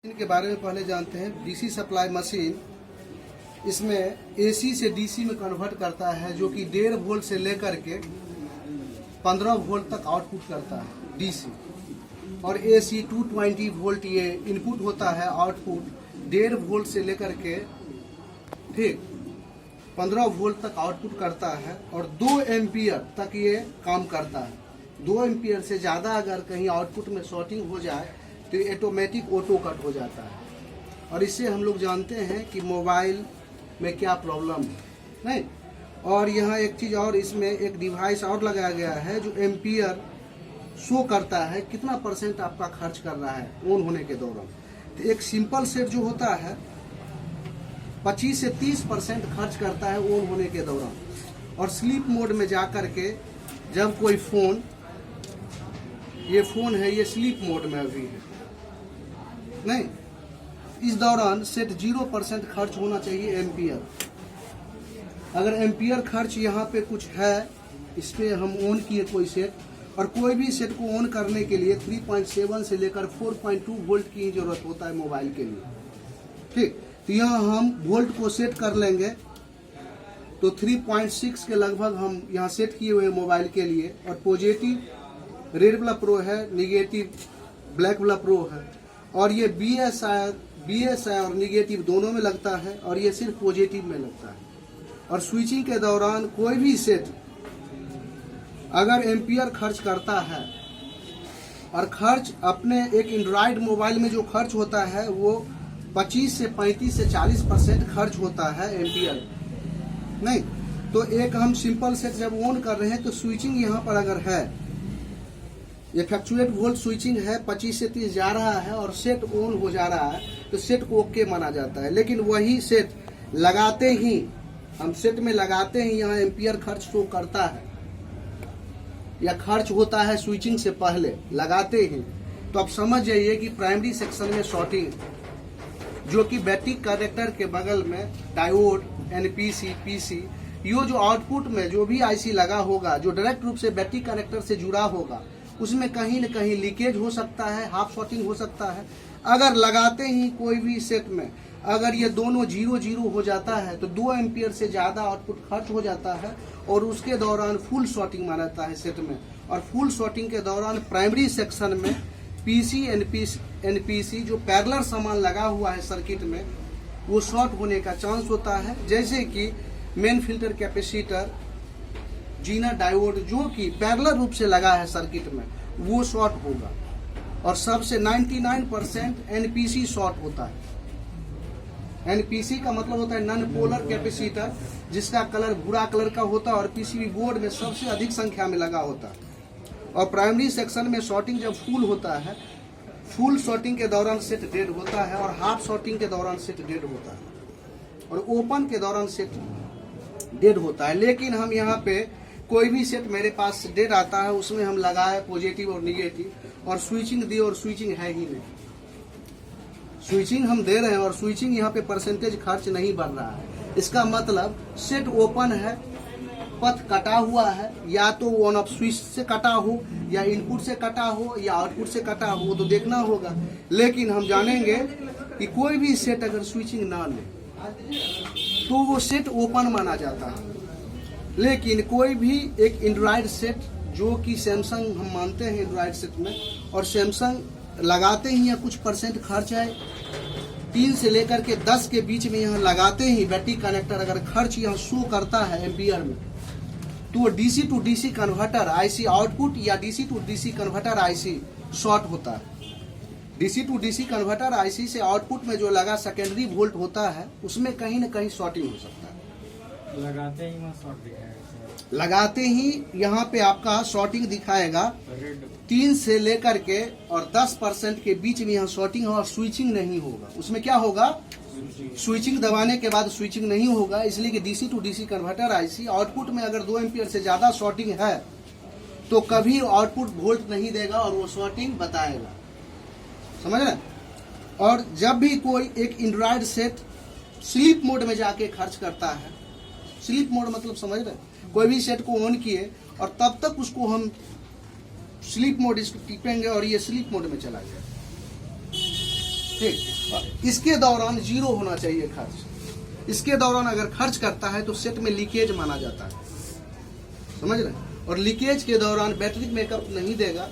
के बारे में पहले जानते हैं। डीसी सप्लाई मशीन इसमें एसी से डीसी में कन्वर्ट करता है, जो कि 1.5 वोल्ट से लेकर के 15 वोल्ट तक आउटपुट करता है डीसी। और एसी 220 वोल्ट ये इनपुट होता है, आउटपुट 1.5 वोल्ट से लेकर के ठीक 15 वोल्ट तक आउटपुट करता है। और 2 एम्पियर तक ये काम करता है। 2 एम्पियर से ज़्यादा अगर कहीं आउटपुट में शॉर्टिंग हो जाए तो ये ऑटोमेटिक ऑटो कट हो जाता है। और इससे हम लोग जानते हैं कि मोबाइल में क्या प्रॉब्लम है, नहीं। और यहाँ एक चीज़ और, इसमें एक डिवाइस और लगाया गया है जो एम्पियर शो करता है कितना परसेंट आपका खर्च कर रहा है ऑन होने के दौरान। तो एक सिंपल सेट जो होता है 25 से 30% खर्च करता है ऑन होने के दौरान। और स्लीप मोड में जा कर के जब कोई फ़ोन, ये फ़ोन है, ये स्लीप मोड में अभी है, नहीं, इस दौरान सेट 0% खर्च होना चाहिए एम्पियर। अगर एम्पियर खर्च यहाँ पे कुछ है, इस पे हम ऑन किए कोई सेट, और कोई भी सेट को ऑन करने के लिए 3.7 से लेकर 4.2 वोल्ट की जरूरत होता है मोबाइल के लिए, ठीक। तो यहाँ हम वोल्ट को सेट कर लेंगे तो 3.6 के लगभग हम यहाँ सेट किए हुए मोबाइल के लिए। और पॉजिटिव रेड वाला प्रो है, निगेटिव ब्लैक वाला प्रो है। और ये BSI और निगेटिव दोनों में लगता है, और ये सिर्फ पॉजिटिव में लगता है। और स्विचिंग के दौरान कोई भी सेट अगर एम्पियर खर्च करता है, और खर्च अपने एक एंड्रॉयड मोबाइल में जो खर्च होता है वो 25 से 35 से 40% खर्च होता है एम्पियर, नहीं। तो एक हम सिंपल सेट जब ऑन कर रहे हैं तो स्विचिंग यहाँ पर अगर है, ये फ्लक्चुएट वोल्ट स्विचिंग है, 25 से 30 जा रहा है और सेट ऑन हो जा रहा है, तो सेट को ओके माना जाता है। लेकिन वही सेट लगाते ही, हम सेट में लगाते ही यहाँ एम्पियर खर्च शो करता है या खर्च होता है स्विचिंग से पहले लगाते ही, तो आप समझ जाइए कि प्राइमरी सेक्शन में शॉर्टिंग, जो कि बैटरी कनेक्टर के बगल में डायोड, NPC, PC, ये जो आउटपुट में जो भी IC लगा होगा, जो डायरेक्ट रूप से बैटरी कनेक्टर से जुड़ा होगा, उसमें कहीं न कहीं लीकेज हो सकता है, हाफ शॉर्टिंग हो सकता है। अगर लगाते ही कोई भी सेट में अगर ये दोनों 0-0 हो जाता है तो 2 एम्पियर से ज़्यादा आउटपुट खर्च हो जाता है, और उसके दौरान फुल शॉर्टिंग माना जाता है सेट में। और फुल शॉर्टिंग के दौरान प्राइमरी सेक्शन में PC, NPC जो पैरेलल सामान लगा हुआ है सर्किट में, वो शॉर्ट होने का चांस होता है। जैसे कि main filter capacitor, Zener diode, जो कि पैरेलल रूप से लगा है सर्किट में, वो शॉर्ट होगा। और सबसे 99% NPC शॉर्ट होता है। NPC का मतलब होता है नॉन पोलर कैपेसिटर, जिसका कलर भूरा कलर का होता है और PCB बोर्ड में सबसे अधिक संख्या में लगा होता है। और प्राइमरी सेक्शन में शॉर्टिंग जब फुल होता है, फुल शॉर्टिंग के दौरान सेट डेड होता है, और हाफ शॉर्टिंग के दौरान सेट डेड होता है, और ओपन के दौरान सेट डेड होता है। लेकिन हम यहाँ पे कोई भी सेट मेरे पास डेड आता है, उसमें हम लगाए पॉजिटिव और निगेटिव, और स्विचिंग दिए, और स्विचिंग है ही नहीं। स्विचिंग हम दे रहे हैं और स्विचिंग यहाँ पे परसेंटेज खर्च नहीं बढ़ रहा है। इसका मतलब सेट ओपन है, पथ कटा हुआ है, या तो ऑन ऑफ स्विच से कटा हो, या इनपुट से कटा हो, या आउटपुट से कटा हो, तो देखना होगा। लेकिन हम जानेंगे कि कोई भी सेट अगर स्विचिंग ना ले तो वो सेट ओपन माना जाता है। लेकिन कोई भी एक एंड्रॉयड सेट, जो कि सैमसंग हम मानते हैं एंड्रॉयड सेट में, और सैमसंग लगाते ही या कुछ परसेंट खर्च है, 3 से लेकर के 10 के बीच में यहाँ लगाते ही बैटरी कनेक्टर अगर खर्च यहाँ शो करता है एम्पियर में, तो DC to DC converter IC output या DC to DC converter IC short होता है। DC to DC converter IC से आउटपुट में जो लगा सेकेंडरी वोल्ट होता है, उसमें कहीं न कहीं शॉर्टिंग हो सकता है। लगाते ही वहाँ शॉर्ट दिखाएगा, लगाते ही यहाँ पे आपका शॉर्टिंग दिखाएगा। 3 से लेकर के और 10% के बीच में यहाँ शॉर्टिंग होगा, और स्विचिंग नहीं होगा। उसमें क्या होगा, स्विचिंग दबाने के बाद स्विचिंग नहीं होगा। इसलिए कि DC to DC converter IC output में अगर 2 एम्पियर से ज्यादा शॉर्टिंग है तो कभी आउटपुट वोल्ट नहीं देगा, और वो शॉर्टिंग बताएगा। समझ रहे? और जब भी कोई एक एंड्रॉयड सेट स्लीप मोड में जाके खर्च करता है, स्लीप मोड मतलब समझ रहे, कोई भी सेट को ऑन किए और तब तक उसको हम स्लीप मोड इसको टिपेंगे, और ये स्लीप मोड में चला गया। ठीक। इसके दौरान जीरो होना चाहिए खर्च। इसके दौरान अगर खर्च करता है तो सेट में लीकेज माना जाता है, समझ रहे हैं। और लीकेज के दौरान बैटरी मेकअप नहीं देगा,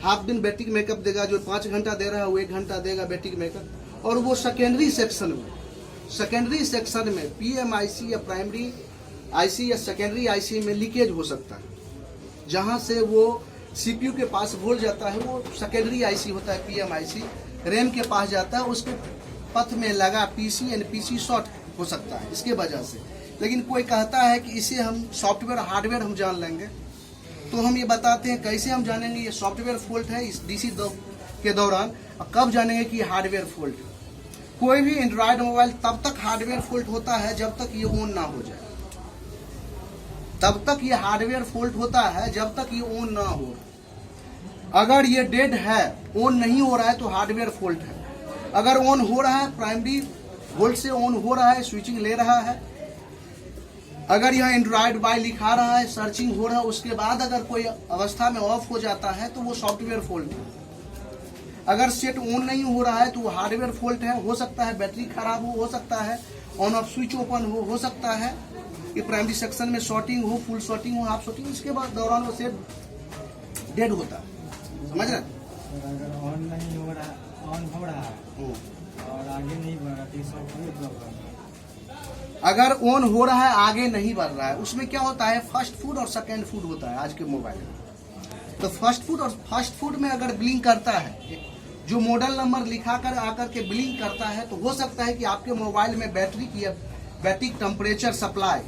हाफ दिन बैटरी मेकअप देगा। जो 5 घंटा दे रहा है वो 1 घंटा देगा बैटरी मेकअप। और वो सेकेंडरी सेक्शन में PMIC या प्राइमरी आईसी या सेकेंडरी आईसी में लीकेज हो सकता है। जहां से वो CPU के पास भूल जाता है, वो सेकेंडरी आईसी होता है PMIC, रैम के पास जाता है, उसके पथ में लगा PC NPC शॉर्ट हो सकता है इसके वजह से। लेकिन कोई कहता है कि इसे हम सॉफ्टवेयर हार्डवेयर हम जान लेंगे, तो हम ये बताते हैं कैसे हम जानेंगे ये सॉफ्टवेयर फॉल्ट है इस DC के दौरान, और कब जानेंगे कि हार्डवेयर फॉल्ट है। कोई भी एंड्रॉयड मोबाइल तब तक हार्डवेयर फॉल्ट होता है जब तक ये ऑन ना हो जाए, तब तक ये हार्डवेयर फॉल्ट होता है जब तक ये ऑन ना हो। अगर ये डेड है, ऑन नहीं हो रहा है, तो हार्डवेयर फॉल्ट है। अगर ऑन हो रहा है, प्राइमरी वोल्ट से ऑन हो रहा है, स्विचिंग ले रहा है, अगर यह एंड्रॉयड बाय लिखा रहा है, सर्चिंग हो रहा है, उसके बाद अगर कोई अवस्था में ऑफ हो जाता है तो वो सॉफ्टवेयर फॉल्ट है। अगर सेट ऑन नहीं हो रहा है तो वो हार्डवेयर फॉल्ट है। हो सकता है बैटरी खराब हो सकता है ऑन ऑफ स्विच ओपन हो सकता है कि प्राइमरी सेक्शन में शॉर्टिंग हो, फुल शॉर्टिंग हो, हाफ शॉर्टिंग, इसके बाद दौरान वो सेट डेड होता है, समझ रहे। अगर ऑन नहीं हो रहा, ऑन हो रहा है और आगे नहीं बढ़ रहा तो सॉफ्टवेयर प्रॉब्लम है। अगर ऑन हो रहा है आगे नहीं बढ़ रहा है, उसमें क्या होता है, फर्स्ट फूड और सेकेंड फूड होता है आज के मोबाइल में। तो फर्स्ट फूड में अगर ब्लिंक करता है, जो मॉडल नंबर लिखा कर आकर के ब्लिंक करता है, तो हो सकता है कि आपके मोबाइल में बैटरी टेम्परेचर सप्लाई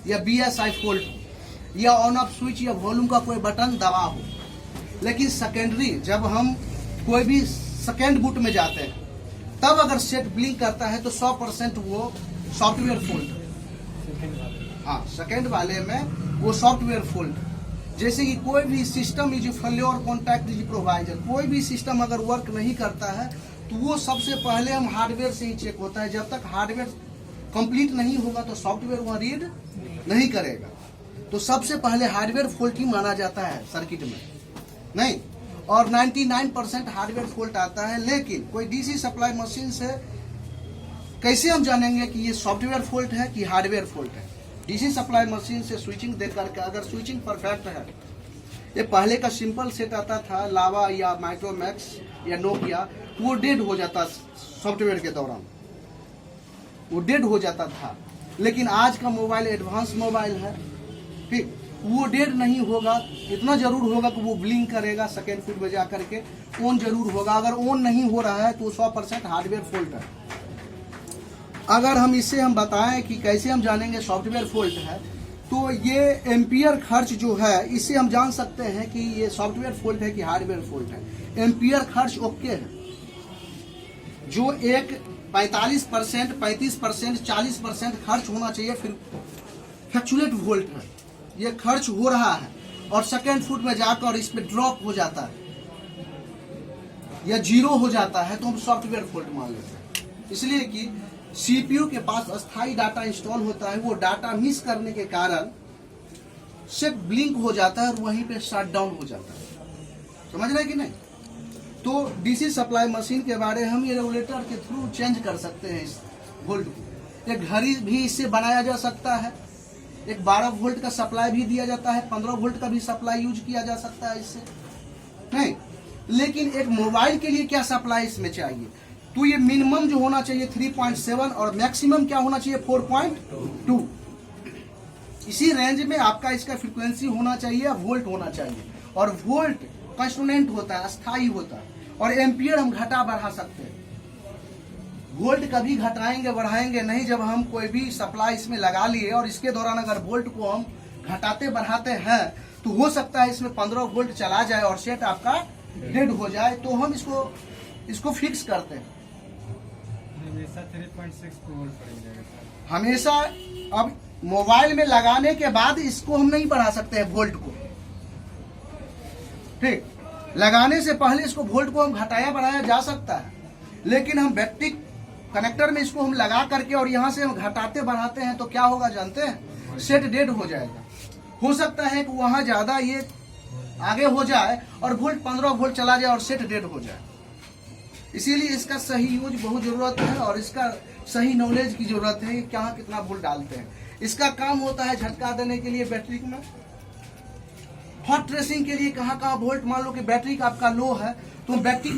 या BSI फॉल्ट या ऑन ऑफ स्विच या वॉल्यूम का कोई बटन दबा हो। लेकिन सेकेंडरी, जब हम कोई भी सेकेंड बूट में जाते हैं, तब अगर सेट ब्लिंक करता है तो 100% वो सॉफ्टवेयर फॉल्ट है। हाँ, सेकेंड वाले में वो सॉफ्टवेयर फॉल्ट। जैसे कि कोई भी system is failure contact is provider, कोई भी सिस्टम अगर वर्क नहीं करता है तो वो सबसे पहले हम हार्डवेयर से ही चेक होता है। जब तक हार्डवेयर कंप्लीट नहीं होगा तो सॉफ्टवेयर वहाँ रीड नहीं करेगा। तो सबसे पहले हार्डवेयर फॉल्ट ही माना जाता है सर्किट में, नहीं। और 99% हार्डवेयर फॉल्ट आता है। लेकिन कोई DC सप्लाई मशीन से कैसे हम जानेंगे कि ये सॉफ्टवेयर फॉल्ट है कि हार्डवेयर फॉल्ट है? DC सप्लाई मशीन से स्विचिंग देख करके, अगर स्विचिंग परफेक्ट है, ये पहले का सिंपल सेट आता था लावा या माइक्रोमैक्स या नोकिया, वो डेड हो जाता सॉफ्टवेयर के दौरान, वो डेड हो जाता था। लेकिन आज का मोबाइल एडवांस मोबाइल है, ठीक, वो डेड नहीं होगा। इतना जरूर होगा कि वो ब्लिंक करेगा, सेकेंड फीड में जा करके ऑन जरूर होगा। अगर ऑन नहीं हो रहा है तो 100% हार्डवेयर फॉल्ट है। अगर हम इससे हम बताएं कि कैसे हम जानेंगे सॉफ्टवेयर फॉल्ट है, तो ये एम्पियर खर्च जो है, इससे हम जान सकते हैं कि ये सॉफ्टवेयर फॉल्ट है कि हार्डवेयर फॉल्ट है। एम्पियर खर्च ओके है, जो एक 45%, 35%, 40% खर्च होना चाहिए, फिर फ्लक्चुएट वोल्ट है, ये खर्च हो रहा है और सेकेंड फुट में जाकर इस पे ड्रॉप हो जाता है या जीरो हो जाता है, तो हम सॉफ्टवेयर फॉल्ट मान लेते हैं। इसलिए कि CPU के पास अस्थायी डाटा इंस्टॉल होता है, वो डाटा मिस करने के कारण सेट ब्लिंक हो जाता है और वहीं पे शट डाउन हो जाता है। समझ रहे कि नहीं? तो DC सप्लाई मशीन के बारे हम ये रेगुलेटर के थ्रू चेंज कर सकते हैं इस वोल्ट को। एक घड़ी भी इससे बनाया जा सकता है, एक 12 वोल्ट का सप्लाई भी दिया जाता है, 15 वोल्ट का भी सप्लाई यूज किया जा सकता है इससे, नहीं। लेकिन एक मोबाइल के लिए क्या सप्लाई इसमें चाहिए, तो ये मिनिमम जो होना चाहिए 3.7 और मैक्सिमम क्या होना चाहिए 4.2। इसी रेंज में आपका इसका फ्रीक्वेंसी होना चाहिए, वोल्ट होना चाहिए। और वोल्ट कंस्टेंट होता है, अस्थाई होता है, और एम्पियर हम घटा बढ़ा सकते हैं। वोल्ट कभी घटाएंगे बढ़ाएंगे नहीं, जब हम कोई भी सप्लाई इसमें लगा लिए और इसके दौरान अगर वोल्ट को हम घटाते बढ़ाते हैं तो हो सकता है इसमें 15 वोल्ट चला जाए और सेट आपका डेड हो जाए, तो हम इसको फिक्स करते हैं। हमेशा 3.6 वोल्ट पड़ेगा हमेशा। अब मोबाइल में लगाने के बाद इसको हम नहीं बढ़ा सकते हैं वोल्ट को, ठीक। लगाने से पहले इसको वोल्ट को हम घटाया बढ़ाया जा सकता है, लेकिन हम बैटरी कनेक्टर में इसको हम लगा करके और यहाँ से हम घटाते बढ़ाते हैं तो क्या होगा जानते हैं? सेट डेड हो जाएगा। हो सकता है कि वहां ज्यादा ये आगे हो जाए और वोल्ट 15 वोल्ट चला जाए और सेट डेड हो जाए। इसीलिए इसका सही यूज बहुत जरूरत है और इसका सही नॉलेज की जरूरत है कि कहाँ कितना वोल्ट डालते हैं। इसका काम होता है झटका देने के लिए बैटरी में, हॉट ट्रेसिंग के लिए कहाँ कहाँ वोल्ट, मान लो कि बैटरी का आपका लो है तो बैटरी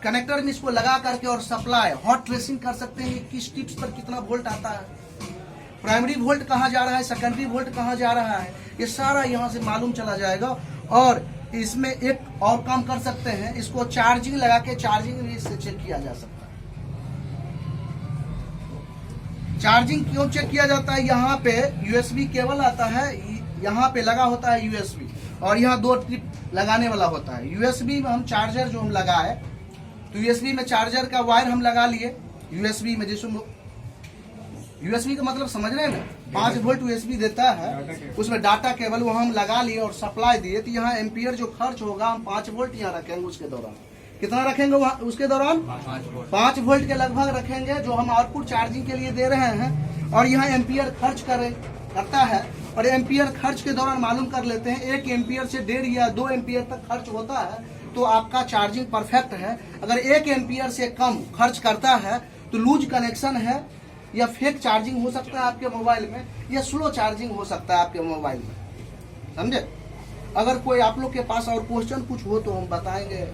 कनेक्टर में इसको लगा करके और सप्लाई हॉट ट्रेसिंग कर सकते हैं कि किस टिप्स पर कितना वोल्ट आता है, प्राइमरी वोल्ट कहाँ जा रहा है, सेकेंडरी वोल्ट कहाँ जा रहा है, ये सारा यहाँ से मालूम चला जाएगा। और इसमें एक और काम कर सकते हैं, इसको चार्जिंग लगा के चार्जिंग भी इससे चेक किया जा सकता है। चार्जिंग क्यों चेक किया जाता है, यहाँ पे यूएसबी केबल आता है, यहाँ पे लगा होता है यूएसबी और यहाँ 2 ट्रिप लगाने वाला होता है। यूएसबी में हम चार्जर जो हम लगाए तो यूएसबी में चार्जर का वायर हम लगा लिए यूएसबी में, जैसे यूएसबी का मतलब समझ रहे हैं ना, 5 वोल्ट यूएसबी देता है, उसमें डाटा केबल वो हम लगा लिए और सप्लाई दिए, तो यहाँ एम्पियर जो खर्च होगा हम 5 वोल्ट यहाँ रखेंगे। उसके दौरान कितना रखेंगे वहाँ उसके दौरान 5 वोल्ट के लगभग रखेंगे जो हम आउटपुट चार्जिंग के लिए दे रहे हैं। और यहाँ एम्पियर खर्च करता है और एम्पियर खर्च के दौरान मालूम कर लेते हैं 1 एम्पियर से 1.5 या 2 एम्पियर तक खर्च होता है तो आपका चार्जिंग परफेक्ट है। अगर 1 एम्पियर से कम खर्च करता है तो लूज कनेक्शन है या फेक चार्जिंग हो सकता है आपके मोबाइल में, या स्लो चार्जिंग हो सकता है आपके मोबाइल में, समझे। अगर कोई आप लोग के पास और क्वेश्चन कुछ हो तो हम बताएंगे।